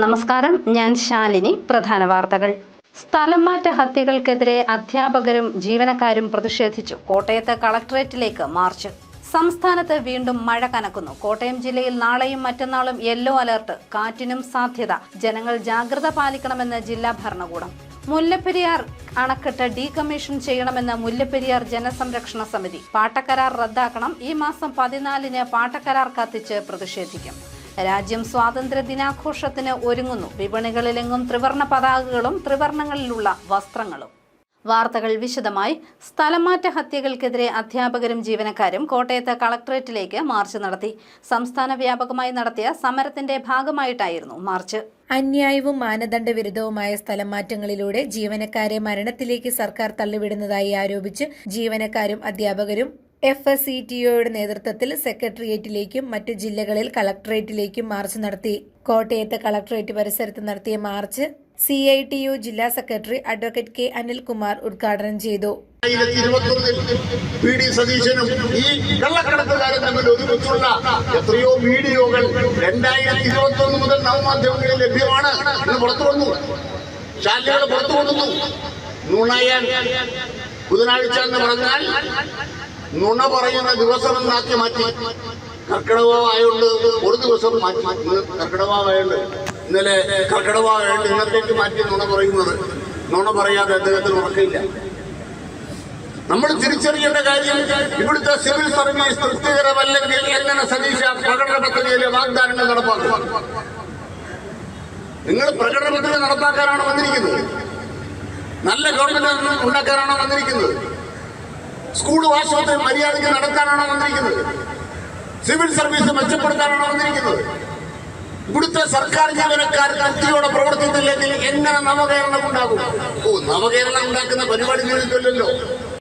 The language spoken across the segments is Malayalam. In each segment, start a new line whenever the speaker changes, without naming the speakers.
നമസ്കാരം, ഞാൻ ശാലിനി. പ്രധാന വാർത്തകൾ. സ്ഥലം മാറ്റ ഹത്യകൾക്കെതിരെ അധ്യാപകരും ജീവനക്കാരും പ്രതിഷേധിച്ചു. കോട്ടയത്ത് കളക്ടറേറ്റിലേക്ക് മാർച്ച്. സംസ്ഥാനത്ത് വീണ്ടും മഴ കനക്കുന്നു. കോട്ടയം ജില്ലയിൽ നാളെയും മറ്റന്നാളും യെല്ലോ അലർട്ട്. കാറ്റിനും സാധ്യത. ജനങ്ങൾ ജാഗ്രത പാലിക്കണമെന്ന് ജില്ലാ ഭരണകൂടം. മുല്ലപ്പെരിയാർ അണക്കെട്ട് ഡീകമ്മീഷൻ ചെയ്യണമെന്ന് മുല്ലപ്പെരിയാർ ജനസംരക്ഷണ സമിതി. പാട്ടക്കരാർ റദ്ദാക്കണം. ഈ മാസം 14-ന് പാട്ടക്കരാർ കത്തിച്ച് പ്രതിഷേധിക്കും. രാജ്യം സ്വാതന്ത്ര്യ ദിനാഘോഷത്തിന് ഒരുങ്ങുന്നു. വിപണികളിലെങ്ങും ത്രിവർണ പതാകകളും ത്രിവർണങ്ങളിലുള്ള വസ്ത്രങ്ങളും. വാർത്തകൾ വിശദമായി. സ്ഥലംമാറ്റ ഹത്യകൾക്കെതിരെ അധ്യാപകരും ജീവനക്കാരും കോട്ടയത്ത് കളക്ടറേറ്റിലേക്ക് മാർച്ച് നടത്തി. സംസ്ഥാന വ്യാപകമായി നടത്തിയ സമരത്തിന്റെ ഭാഗമായിട്ടായിരുന്നു മാർച്ച്.
അന്യായവും മാനദണ്ഡ വിരുദ്ധവുമായ സ്ഥലം മാറ്റങ്ങളിലൂടെ ജീവനക്കാരെ മരണത്തിലേക്ക് സർക്കാർ തള്ളിവിടുന്നതായി ആരോപിച്ച് ജീവനക്കാരും അധ്യാപകരും FSCTOയുടെ നേതൃത്വത്തിൽ സെക്രട്ടേറിയറ്റിലേക്കും മറ്റു ജില്ലകളിൽ കളക്ടറേറ്റിലേക്കും മാർച്ച് നടത്തി. കോട്ടയത്ത് കളക്ടറേറ്റ് പരിസരത്ത് നടത്തിയ മാർച്ച് CITU ജില്ലാ സെക്രട്ടറി അഡ്വക്കേറ്റ് K. അനിൽകുമാർ ഉദ്ഘാടനം ചെയ്തു.
സതീശനും ഈ കള്ളക്കടത്തുകാരും തമ്മിൽ ഒരുമിച്ചുള്ള എത്രയോ വീഡിയോകൾ 2021 മുതൽ നവമാധ്യമങ്ങളിൽ ലഭ്യമാണ്. പുറത്തു വന്നു, ചാനലുകൾ പുറത്തു വന്നു. നുണയൻ ബുധനാഴ്ച എന്ന് പറഞ്ഞാൽ നുണ പറയുന്ന ദിവസമെന്നാക്കി മാറ്റി. കർക്കിടകമായോണ്ട് ഒരു ദിവസം മാറ്റി. കർക്കിടകമായോണ്ട് ഇന്നലെ കർക്കിടകമായോണ്ട് ഇന്നത്തേക്ക് മാറ്റി നുണ പറയുന്നത്. നുണ പറയാതെ അദ്ദേഹത്തിന് ഉറക്കില്ല. നമ്മൾ തിരിച്ചറിയേണ്ട കാര്യം, ഇവിടുത്തെ സിവിൽ സർവീസ് തൃപ്തികരമല്ലെങ്കിൽ എങ്ങനെ സതീശ പ്രകടന പത്രികയിലെ വാഗ്ദാനങ്ങൾ നടപ്പാക്കും? നിങ്ങൾ പ്രകടന പത്രിക നടപ്പാക്കാനാണ് വന്നിരിക്കുന്നത്? നല്ല ഗവൺമെന്റ് ഉണ്ടാക്കാനാണോ വന്നിരിക്കുന്നത്? സ്കൂൾ ആശുപത്രി മര്യാദയ്ക്ക് നടത്താനാണോ വന്നിരിക്കുന്നത്? സിവിൽ സർവീസ് മെച്ചപ്പെടുത്താനാണോ വന്നിരിക്കുന്നത്? ഇവിടുത്തെ സർക്കാർ ജീവനക്കാർ തൃപ്തിയോടെ പ്രവർത്തിച്ചില്ലെങ്കിൽ എങ്ങനെ നവകേരളം ഉണ്ടാകും? നവകേരളം ഉണ്ടാക്കുന്ന പരിപാടി നേടിയിട്ടില്ലല്ലോ.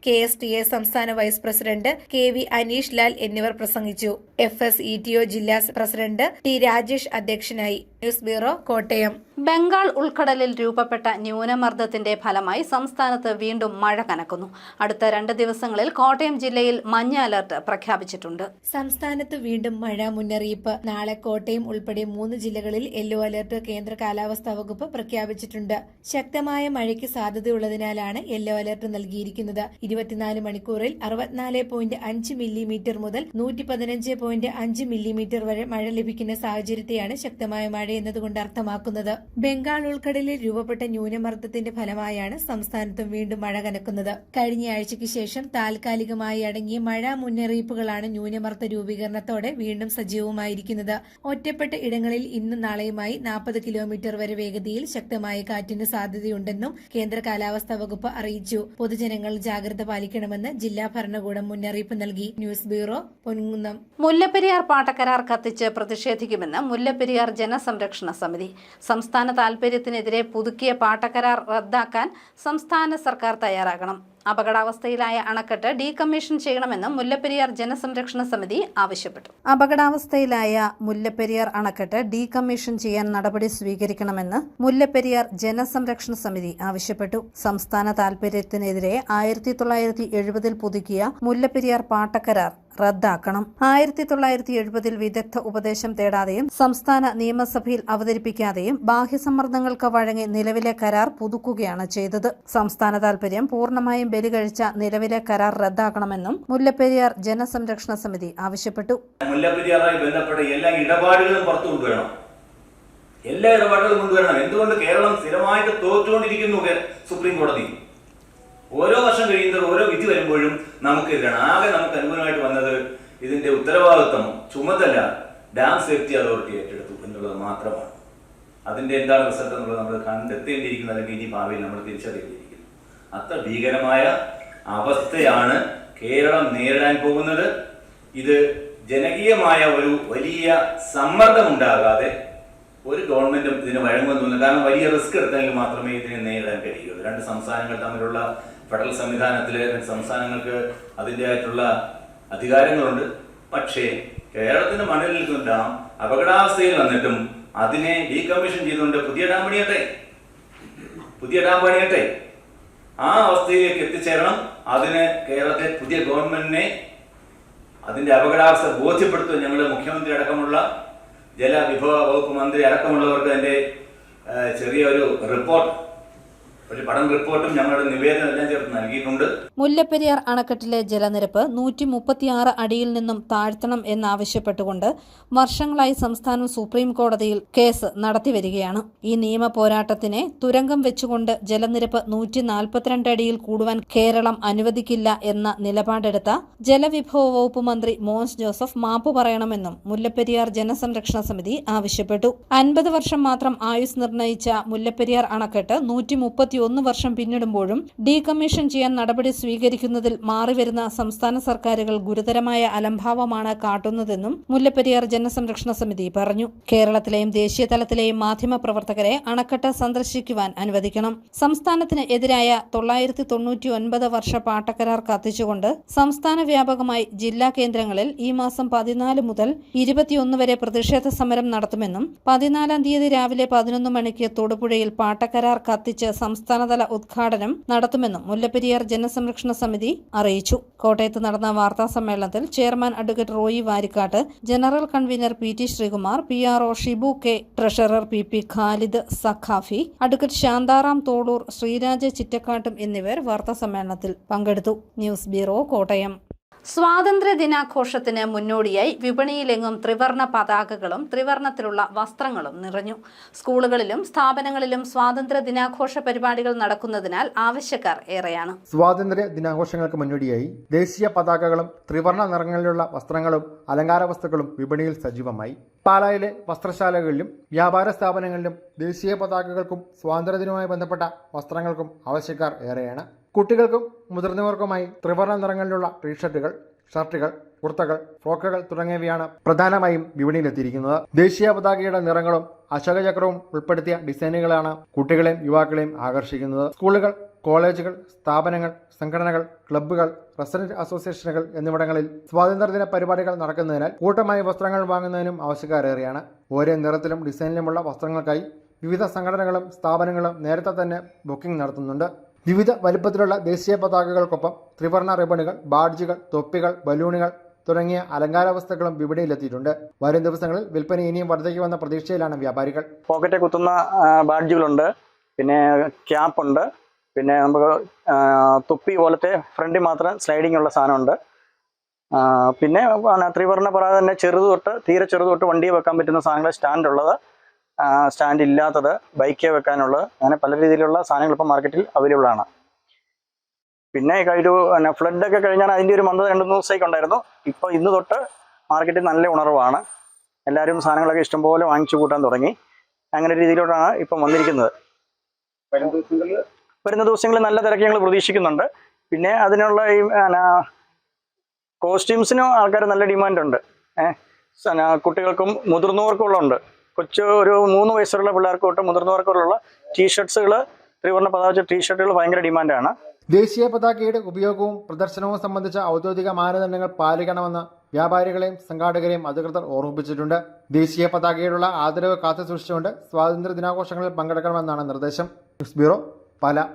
KSTA സംസ്ഥാന vice president KV Aneesh Lal എന്നിവർ പ്രസംഗിച്ചു. FSCTO ജില്ലാ പ്രസിഡന്റ് T. രാജേഷ് അധ്യക്ഷനായി. News bureau, Kottayam.
ബംഗാൾ ഉൾക്കടലിൽ രൂപപ്പെട്ട ന്യൂനമർദ്ദത്തിന്റെ ഫലമായി സംസ്ഥാനത്ത് വീണ്ടും മഴ കനക്കുന്നു. അടുത്ത 2 ദിവസങ്ങളിൽ കോട്ടയം ജില്ലയിൽ മഞ്ഞ അലർട്ട് പ്രഖ്യാപിച്ചിട്ടുണ്ട്.
സംസ്ഥാനത്ത് വീണ്ടും മഴ മുന്നറിയിപ്പ്. നാളെ കോട്ടയം ഉൾപ്പെടെ 3 ജില്ലകളിൽ യെല്ലോ അലർട്ട് കേന്ദ്ര കാലാവസ്ഥാ വകുപ്പ് പ്രഖ്യാപിച്ചിട്ടുണ്ട്. ശക്തമായ മഴയ്ക്ക് സാധ്യതയുള്ളതിനാലാണ് യെല്ലോ അലർട്ട് നൽകിയിരിക്കുന്നത്. 24 മണിക്കൂറിൽ 64.5 മില്ലിമീറ്റർ മുതൽ 115.5 മില്ലിമീറ്റർ വരെ മഴ ലഭിക്കുന്ന സാഹചര്യത്തെയാണ് ശക്തമായ മഴ എന്നതുകൊണ്ട് അർത്ഥമാക്കുന്നത്. ബംഗാൾ ഉൾക്കടലിൽ രൂപപ്പെട്ട ന്യൂനമർദ്ദത്തിന്റെ ഫലമായാണ് സംസ്ഥാനത്തും വീണ്ടും മഴ കനക്കുന്നത്. കഴിഞ്ഞ ആഴ്ചയ്ക്ക് ശേഷം താൽക്കാലികമായി അടങ്ങിയ മഴ മുന്നറിയിപ്പുകളാണ് ന്യൂനമർദ്ദ രൂപീകരണത്തോടെ വീണ്ടും സജീവമായിരിക്കുന്നത്. ഒറ്റപ്പെട്ട ഇടങ്ങളിൽ ഇന്നും നാളെയുമായി 40 കിലോമീറ്റർ വരെ വേഗതയിൽ ശക്തമായ കാറ്റിന് സാധ്യതയുണ്ടെന്നും കേന്ദ്ര കാലാവസ്ഥാ വകുപ്പ് അറിയിച്ചു. പൊതുജനങ്ങൾ ജാഗ്രത പാലിക്കണമെന്ന് ജില്ലാ ഭരണകൂടം മുന്നറിയിപ്പ് നൽകി. News bureau, Ponkunnam.
മുല്ലപ്പെരിയാർ പാട്ടക്കരാർ കത്തിച്ച് പ്രതിഷേധിക്കുമെന്ന് മുല്ലപ്പെരിയാർ ജനസംരക്ഷണ സമിതി. സംസ്ഥാന താൽപര്യത്തിനെതിരെ പുതുക്കിയ പാട്ടക്കരാർ റദ്ദാക്കാൻ സംസ്ഥാന സർക്കാർ തയ്യാറാകണം. അപകടാവസ്ഥയിലായ അണക്കെട്ട് ഡീകമ്മീഷൻ ചെയ്യണമെന്നും മുല്ലപ്പെരിയാർ ജനസംരക്ഷണ സമിതി ആവശ്യപ്പെട്ടു. അപകടാവസ്ഥയിലായ മുല്ലപ്പെരിയാർ അണക്കെട്ട് ഡീകമ്മീഷൻ ചെയ്യാൻ നടപടി സ്വീകരിക്കണമെന്ന് മുല്ലപ്പെരിയാർ ജനസംരക്ഷണ സമിതി ആവശ്യപ്പെട്ടു. സംസ്ഥാന താൽപര്യത്തിനെതിരെ 1970 പുതുക്കിയ മുല്ലപ്പെരിയാർ പാട്ടക്കരാർ റദ്ദാക്കണം. 1970 വിദഗ്ധ ഉപദേശം തേടാതെയും സംസ്ഥാന നിയമസഭയിൽ അവതരിപ്പിക്കാതെയും ബാഹ്യസമ്മർദ്ദങ്ങൾക്ക് വഴങ്ങി നിലവിലെ കരാർ പുതുക്കുകയാണ് ചെയ്തത്. സംസ്ഥാന താൽപര്യം പൂർണ്ണമായും ബലികഴിച്ച നിലവിലെ കരാർ റദ്ദാക്കണമെന്നും മുല്ലപ്പെരിയാർ ജനസംരക്ഷണ സമിതി ആവശ്യപ്പെട്ടു.
മുല്ലപ്പെരിയാറുമായി ബന്ധപ്പെട്ട എല്ലാ ഇടപാടുകളും പുറത്തു കൊണ്ടുവരണം. എല്ലാ ഇടപാടുകളും കൊണ്ടുവരണം. എന്തുകൊണ്ട് കേരളം സ്ഥിരമായിട്ട് തോറ്റുകൊണ്ടിരിക്കുന്നു സുപ്രീം കോടതി? ഓരോ വർഷം കഴിയുന്നത് ഓരോ വിധി വരുമ്പോഴും നമുക്കെതിരാണ്. ആകെ നമുക്ക് അനുകൂലമായിട്ട് വന്നത് ഇതിന്റെ ഉത്തരവാദിത്വം ചുമതല ഡാം സേഫ്റ്റി അതോറിറ്റി ഏറ്റെടുത്തു എന്നുള്ളത് മാത്രമാണ്. അതിന്റെ എന്താണ് റിസൾട്ട് എന്നുള്ളത് നമ്മൾ കണ്ടെത്തേണ്ടിയിരിക്കുന്നു, അല്ലെങ്കിൽ ഇനി ഭാവിയിൽ നമ്മൾ തിരിച്ചറിയേണ്ടിയിരിക്കുന്നു. അത്ര ഭീകരമായ അവസ്ഥയാണ് കേരളം നേരിടാൻ പോകുന്നത്. ഇത് ജനകീയമായ ഒരു വലിയ സമ്മർദ്ദമുണ്ടാകാതെ ഒരു ഗവൺമെന്റും ഇതിന് വഴങ്ങുമെന്ന് തോന്നുന്നു. കാരണം വലിയ റിസ്ക് എടുത്തെങ്കിൽ മാത്രമേ ഇതിനെ നേരിടാൻ കഴിയുള്ളൂ. 2 സംസ്ഥാനങ്ങൾ തമ്മിലുള്ള ഫെഡറൽ സംവിധാനത്തിലെ 2 സംസ്ഥാനങ്ങൾക്ക് അതിൻ്റെതായിട്ടുള്ള അധികാരങ്ങളുണ്ട്. പക്ഷേ കേരളത്തിന്റെ മണ്ണിൽ നിൽക്കുന്ന ഡാം അപകടാവസ്ഥയിൽ വന്നിട്ടും അതിനെ ഡീകമ്മീഷൻ ചെയ്തുകൊണ്ട് പുതിയ ഡാം പണിയട്ടെ. ആ അവസ്ഥയിലേക്ക് എത്തിച്ചേരണം. അതിന് കേരളത്തെ പുതിയ ഗവൺമെന്റിനെ അതിന്റെ അപകടാവസ്ഥ ബോധ്യപ്പെടുത്തുക ഞങ്ങളുടെ മുഖ്യമന്ത്രി അടക്കമുള്ള ജലവിഭവ വകുപ്പ് മന്ത്രി അടക്കമുള്ളവർക്ക് അതിന്റെ ചെറിയൊരു റിപ്പോർട്ട്, ഒരു പഠന റിപ്പോർട്ടും ഞങ്ങളുടെ നിവേദനം എല്ലാം ചേർത്ത് നൽകിയിട്ടുണ്ട്.
മുല്ലപ്പെരിയാർ അണക്കെട്ടിലെ ജലനിരപ്പ് 136 അടിയിൽ നിന്നും താഴ്ത്തണം എന്നാവശ്യപ്പെട്ടുകൊണ്ട് വർഷങ്ങളായി സംസ്ഥാനം സുപ്രീം കോടതിയിൽ കേസ് നടത്തിവരികയാണ്. ഈ നിയമ പോരാട്ടത്തിനെ തുരങ്കം വെച്ചുകൊണ്ട് ജലനിരപ്പ് 142 അടിയിൽ കൂടുവാൻ കേരളം അനുവദിക്കില്ല എന്ന നിലപാടെടുത്ത ജലവിഭവ വകുപ്പ് മന്ത്രി മോൻസ് ജോസഫ് മാപ്പ് പറയണമെന്നും മുല്ലപ്പെരിയാർ ജനസംരക്ഷണ സമിതി ആവശ്യപ്പെട്ടു. 50 വർഷം മാത്രം ആയുസ് നിർണയിച്ച മുല്ലപ്പെരിയാർ അണക്കെട്ട് 131 വർഷം പിന്നിടുമ്പോഴും ഡീകമ്മീഷൻ ചെയ്യാൻ നടപടി സ്വീകരിക്കുന്നതിൽ മാറിവരുന്ന സംസ്ഥാന സർക്കാരുകൾ ഗുരുതരമായ അലംഭാവമാണ് കാട്ടുന്നതെന്നും മുല്ലപ്പെരിയാർ ജനസംരക്ഷണ സമിതി പറഞ്ഞു. കേരളത്തിലെയും ദേശീയ തലത്തിലെയും മാധ്യമപ്രവർത്തകരെ അണക്കെട്ട് സന്ദർശിക്കുവാൻ അനുവദിക്കണം. സംസ്ഥാനത്തിന് എതിരായ 999 വർഷ പാട്ടക്കരാർ കത്തിച്ചുകൊണ്ട് സംസ്ഥാന വ്യാപകമായി ജില്ലാ കേന്ദ്രങ്ങളിൽ ഈ മാസം 14 മുതൽ 21 വരെ പ്രതിഷേധ സമരം നടത്തുമെന്നും 14-ാം തീയതി രാവിലെ 11 മണിക്ക് തൊടുപുഴയിൽ പാട്ടക്കരാർ കത്തിച്ച് സംസ്ഥാനതല ഉദ്ഘാടനം നടത്തുമെന്നും മുല്ലപ്പെരിയാർ ജനസംരക്ഷണ സമിതി അറിയിച്ചു. കോട്ടയത്ത് നടന്ന വാർത്താ സമ്മേളനത്തിൽ chairman advocate Roy Varikkattu, general convener PT Sreekumar, PRO Shibu K, treasurer PP Khalid Saqafi, advocate Shantharam Tholur, Sreeraj ചിറ്റക്കാട്ടും എന്നിവർ വാർത്താ സമ്മേളനത്തിൽ പങ്കെടുത്തു. News bureau, Kottayam. സ്വാതന്ത്ര്യ ദിനാഘോഷത്തിന് മുന്നോടിയായി വിപണിയിലെങ്ങും ത്രിവർണ പതാകകളും ത്രിവർണത്തിലുള്ള വസ്ത്രങ്ങളും നിറഞ്ഞു. സ്കൂളുകളിലും സ്ഥാപനങ്ങളിലും സ്വാതന്ത്ര്യ ദിനാഘോഷ പരിപാടികൾ നടക്കുന്നതിനാൽ ആവശ്യക്കാർ ഏറെയാണ്.
സ്വാതന്ത്ര്യ ദിനാഘോഷങ്ങൾക്ക് മുന്നോടിയായി ദേശീയ പതാകകളും ത്രിവർണ നിറങ്ങളിലുള്ള വസ്ത്രങ്ങളും അലങ്കാര വസ്തുക്കളും വിപണിയിൽ സജീവമായി. പാലായിലെ വസ്ത്രശാലകളിലും വ്യാപാര സ്ഥാപനങ്ങളിലും ദേശീയ പതാകകൾക്കും സ്വാതന്ത്ര്യദിനവുമായി ബന്ധപ്പെട്ട വസ്ത്രങ്ങൾക്കും ആവശ്യക്കാർ ഏറെയാണ്. കുട്ടികൾക്കും മുതിർന്നവർക്കുമായി ത്രിവർണ നിറങ്ങളിലുള്ള ടീഷർട്ടുകൾ, ഷർട്ടുകൾ, കുർത്തകൾ, ഫ്രോക്കുകൾ തുടങ്ങിയവയാണ് പ്രധാനമായും വിപണിയിലെത്തിയിരിക്കുന്നത്. ദേശീയ പതാകയുടെ നിറങ്ങളും അശോകചക്രവും ഉൾപ്പെടുത്തിയ ഡിസൈനുകളാണ് കുട്ടികളെയും യുവാക്കളെയും ആകർഷിക്കുന്നത്. സ്കൂളുകൾ, കോളേജുകൾ, സ്ഥാപനങ്ങൾ, സംഘടനകൾ, ക്ലബ്ബുകൾ, റെസിഡന്റ് അസോസിയേഷനുകൾ എന്നിവിടങ്ങളിൽ സ്വാതന്ത്ര്യദിന പരിപാടികൾ നടക്കുന്നതിനാൽ കൂട്ടമായി വസ്ത്രങ്ങൾ വാങ്ങുന്നതിനും ആവശ്യക്കാരേറെയാണ്. ഓരോ നിറത്തിലും ഡിസൈനിലുമുള്ള വസ്ത്രങ്ങൾക്കായി വിവിധ സംഘടനകളും സ്ഥാപനങ്ങളും നേരത്തെ തന്നെ ബുക്കിംഗ് നടത്തുന്നുണ്ട്. വിവിധ വലിപ്പത്തിലുള്ള ദേശീയ പതാകകൾക്കൊപ്പം ത്രിവർണ റിബണുകൾ, ബാഡ്ജുകൾ, തൊപ്പികൾ, ബലൂണുകൾ തുടങ്ങിയ അലങ്കാര വസ്തുക്കളും വിപണിയിലെത്തിയിട്ടുണ്ട്. വരും ദിവസങ്ങളിൽ വിൽപ്പന ഇനിയും വർദ്ധിക്കുമെന്ന പ്രതീക്ഷയിലാണ് വ്യാപാരികൾ.
പോക്കറ്റ് കുത്തുന്ന ബാഡ്ജുകളുണ്ട്, പിന്നെ ക്യാപ്പുണ്ട്, പിന്നെ നമുക്ക് തൊപ്പി പോലത്തെ ഫ്രണ്ടിൽ മാത്രം സ്ലൈഡിംഗ് ഉള്ള സാധനമുണ്ട്. പിന്നെ ത്രിവർണ പതാക തന്നെ തീരെ ചെറുത് തൊട്ട് വണ്ടിയിൽ വെക്കാൻ പറ്റുന്ന സാധനങ്ങൾ, സ്റ്റാൻഡുള്ളത്, സ്റ്റാൻഡ് ഇല്ലാത്തത്, ബൈക്കേ വെക്കാനുള്ളത്, അങ്ങനെ പല രീതിയിലുള്ള സാധനങ്ങൾ ഇപ്പോൾ മാർക്കറ്റിൽ അവൈലബിൾ ആണ്. പിന്നെ ഒരു ഫ്ലഡൊക്കെ കഴിഞ്ഞാൽ അതിൻ്റെ ഒരു 2-3 ദിവസത്തേക്ക് ഉണ്ടായിരുന്നു. ഇപ്പോൾ ഇന്ന് തൊട്ട് മാർക്കറ്റിൽ നല്ല ഉണർവാണ്. എല്ലാവരും സാധനങ്ങളൊക്കെ ഇഷ്ടംപോലെ വാങ്ങിച്ചു കൂട്ടാൻ തുടങ്ങി. അങ്ങനെ രീതിയിലോട്ടാണ് ഇപ്പം വന്നിരിക്കുന്നത്. വരുന്ന ദിവസങ്ങളിൽ നല്ല തിരക്ക് ഞങ്ങൾ പ്രതീക്ഷിക്കുന്നുണ്ട്. പിന്നെ അതിനുള്ള ഈ കോസ്റ്റ്യൂംസിനും ആൾക്കാർ നല്ല ഡിമാൻഡുണ്ട്. കുട്ടികൾക്കും മുതിർന്നവർക്കും ഉണ്ട്. ഒരു 3 വയസ്സുള്ള പിള്ളേർക്ക് തൊട്ട് മുതിർന്നവർക്കുള്ള ടീഷർട്ട്സുകൾ, ത്രിവർണ്ണ പതാക ടീഷർട്ടുകൾ ഭയങ്കര ഡിമാൻഡാണ്.
ദേശീയ പതാകയുടെ ഉപയോഗവും പ്രദർശനവും സംബന്ധിച്ച ഔദ്യോഗിക മാനദണ്ഡങ്ങൾ പാലിക്കണമെന്ന് വ്യാപാരികളെയും സംഘാടകരെയും അധികൃതർ ഓർമ്മിപ്പിച്ചിട്ടുണ്ട്. ദേശീയ പതാകയോടുള്ള ആദരവ് കാത്തുസൂക്ഷിച്ചുകൊണ്ട് സ്വാതന്ത്ര്യ ദിനാഘോഷങ്ങളിൽ പങ്കെടുക്കണമെന്നാണ് നിർദ്ദേശം. ന്യൂസ് ബ്യൂറോ, പാല.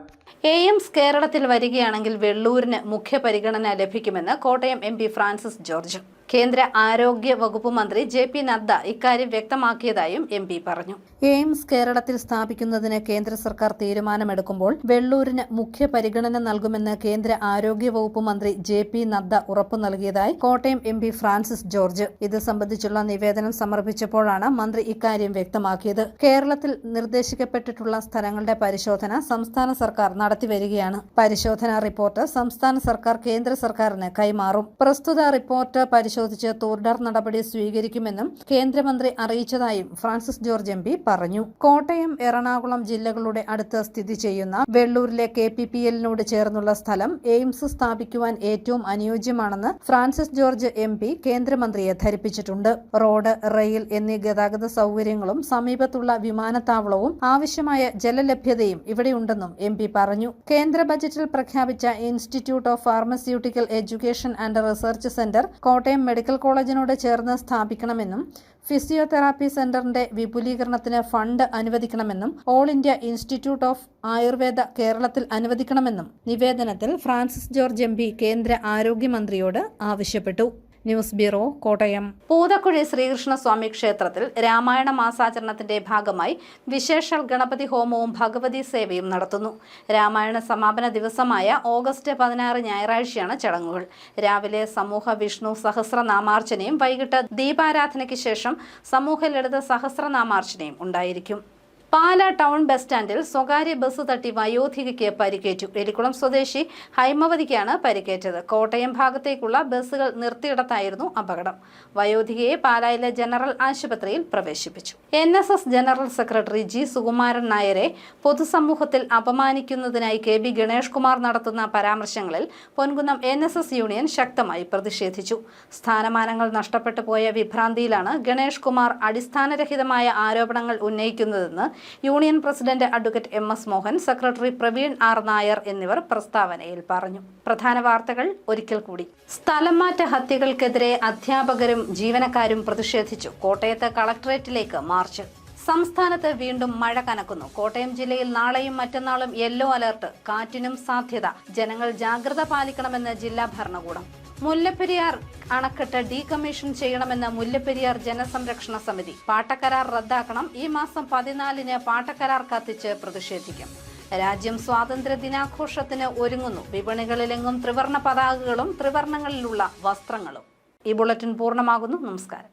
എയിംസ് കേരളത്തിൽ വരികയാണെങ്കിൽ വെള്ളൂരിന് മുഖ്യ പരിഗണന ലഭിക്കുമെന്ന് കോട്ടയം MP ഫ്രാൻസിസ് ജോർജ്. കേന്ദ്ര ആരോഗ്യ വകുപ്പ് മന്ത്രി JP നദ്ദ ഇക്കാര്യം വ്യക്തമാക്കിയതായും MP പറഞ്ഞു. എയിംസ് കേരളത്തിൽ സ്ഥാപിക്കുന്നതിന് കേന്ദ്ര സർക്കാർ തീരുമാനമെടുക്കുമ്പോൾ വെള്ളൂരിന് മുഖ്യ പരിഗണന നൽകുമെന്ന് കേന്ദ്ര ആരോഗ്യ വകുപ്പ് മന്ത്രി JP നദ്ദ ഉറപ്പു നൽകിയതായി കോട്ടയം MP ഫ്രാൻസിസ് ജോർജ്. ഇത് സംബന്ധിച്ചുള്ള നിവേദനം സമർപ്പിച്ചപ്പോഴാണ് മന്ത്രി ഇക്കാര്യം വ്യക്തമാക്കിയത്. കേരളത്തിൽ നിർദ്ദേശിക്കപ്പെട്ടിട്ടുള്ള സ്ഥലങ്ങളുടെ പരിശോധന സംസ്ഥാന സർക്കാർ നടത്തിവരികയാണ്. പരിശോധനാ റിപ്പോർട്ട് സംസ്ഥാന സർക്കാർ കേന്ദ്ര സർക്കാരിന് കൈമാറും. പ്രസ്തുത റിപ്പോർട്ട് പരിശോധിച്ച് തുടർ നടപടി സ്വീകരിക്കുമെന്നും കേന്ദ്രമന്ത്രി അറിയിച്ചതായും ഫ്രാൻസിസ് ജോർജ് MP പറഞ്ഞു. കോട്ടയം, എറണാകുളം ജില്ലകളുടെ അടുത്ത് സ്ഥിതി ചെയ്യുന്ന വെള്ളൂരിലെ KPPL-നോട് ചേർന്നുള്ള സ്ഥലം എയിംസ് സ്ഥാപിക്കുവാൻ ഏറ്റവും അനുയോജ്യമാണെന്ന് ഫ്രാൻസിസ് ജോർജ് MP കേന്ദ്രമന്ത്രിയെ ധരിപ്പിച്ചിട്ടുണ്ട്. റോഡ്, റെയിൽ എന്നീ ഗതാഗത സൗകര്യങ്ങളും സമീപത്തുള്ള വിമാനത്താവളവും ആവശ്യമായ ജലലഭ്യതയും ഇവിടെയുണ്ടെന്നും MP പറഞ്ഞു. കേന്ദ്ര ബജറ്റിൽ പ്രഖ്യാപിച്ച institute of pharmaceutical education and research centre Kottayam medical കോളേജിനോട് ചേർന്ന് സ്ഥാപിക്കണമെന്നും ഫിസിയോതെറാപ്പി സെന്ററിന്റെ വിപുലീകരണത്തിന് ഫണ്ട് അനുവദിക്കണമെന്നും all India institute of Ayurveda കേരളത്തിൽ അനുവദിക്കണമെന്നും നിവേദനത്തിൽ ഫ്രാൻസിസ് ജോർജ് MP കേന്ദ്ര ആരോഗ്യമന്ത്രിയോട് ആവശ്യപ്പെട്ടു. News bureau, Kottayam. പൂതക്കുഴി ശ്രീകൃഷ്ണസ്വാമി ക്ഷേത്രത്തിൽ രാമായണ മാസാചരണത്തിന്റെ ഭാഗമായി വിശേഷാൽ ഗണപതി ഹോമവും ഭഗവതി സേവയും നടത്തുന്നു. രാമായണ സമാപന ദിവസമായ ഓഗസ്റ്റ് 16 ഞായറാഴ്ചയാണ് ചടങ്ങുകൾ. രാവിലെ സമൂഹ വിഷ്ണു സഹസ്രനാമാർച്ചനയും വൈകിട്ട് ദീപാരാധനയ്ക്ക് ശേഷം സമൂഹ ലളിത സഹസ്രനാമാർച്ചനയും ഉണ്ടായിരിക്കും. പാലാ ടൗൺ ബസ് സ്റ്റാൻഡിൽ സ്വകാര്യ ബസ് തട്ടി വയോധികയ്ക്ക് പരിക്കേറ്റു. എലിക്കുളം സ്വദേശി ഹൈമവതിക്കാണ് പരിക്കേറ്റത്. കോട്ടയം ഭാഗത്തേക്കുള്ള ബസ്സുകൾ നിർത്തിയിടത്തായിരുന്നു അപകടം. വയോധികയെ പാലായിലെ ജനറൽ ആശുപത്രിയിൽ പ്രവേശിപ്പിച്ചു. NSS general secretary G. Sukumaran നായരെ പൊതുസമൂഹത്തിൽ അപമാനിക്കുന്നതിനായി KB ഗണേഷ് കുമാർ നടത്തുന്ന പരാമർശങ്ങളിൽ പൊൻകുന്നം NSS യൂണിയൻ ശക്തമായി പ്രതിഷേധിച്ചു. സ്ഥാനമാനങ്ങൾ നഷ്ടപ്പെട്ടു പോയ വിഭ്രാന്തിയിലാണ് ഗണേഷ് കുമാർ അടിസ്ഥാനരഹിതമായ ആരോപണങ്ങൾ ഉന്നയിക്കുന്നതെന്ന് union president advocate MS Mohan, secretary Praveen R. Nair എന്നിവർ പ്രസ്താവനയിൽ പറഞ്ഞു. പ്രധാന വാർത്തകൾ ഒരിക്കൽ കൂടി. സ്ഥലം മാറ്റ ഹത്യകൾക്കെതിരെ അധ്യാപകരും ജീവനക്കാരും പ്രതിഷേധിച്ചു. കോട്ടയത്ത് കളക്ടറേറ്റിലേക്ക് മാർച്ച്. സംസ്ഥാനത്ത് വീണ്ടും മഴ കനക്കുന്നു. കോട്ടയം ജില്ലയിൽ നാളെയും മറ്റന്നാളും യെല്ലോ അലർട്ട്. കാറ്റിനും സാധ്യത. ജനങ്ങൾ ജാഗ്രത പാലിക്കണമെന്ന് ജില്ലാ ഭരണകൂടം. മുല്ലപ്പെരിയാർ അണക്കെട്ട് ഡീകമ്മീഷൻ ചെയ്യണമെന്ന് മുല്ലപ്പെരിയാർ ജനസംരക്ഷണ സമിതി. പാട്ടക്കരാർ റദ്ദാക്കണം. ഈ മാസം 14-ന് പാട്ടക്കരാർ കത്തിച്ച് പ്രതിഷേധിക്കും. രാജ്യം സ്വാതന്ത്ര്യ ദിനാഘോഷത്തിന് ഒരുങ്ങുന്നു. വിപണികളിലെങ്ങും ത്രിവർണ്ണ പതാകകളും ത്രിവർണ്ണങ്ങളിലുള്ള വസ്ത്രങ്ങളും. ഈ ബുള്ളറ്റിൻ പൂർണ്ണമാകുന്നു. നമസ്കാരം.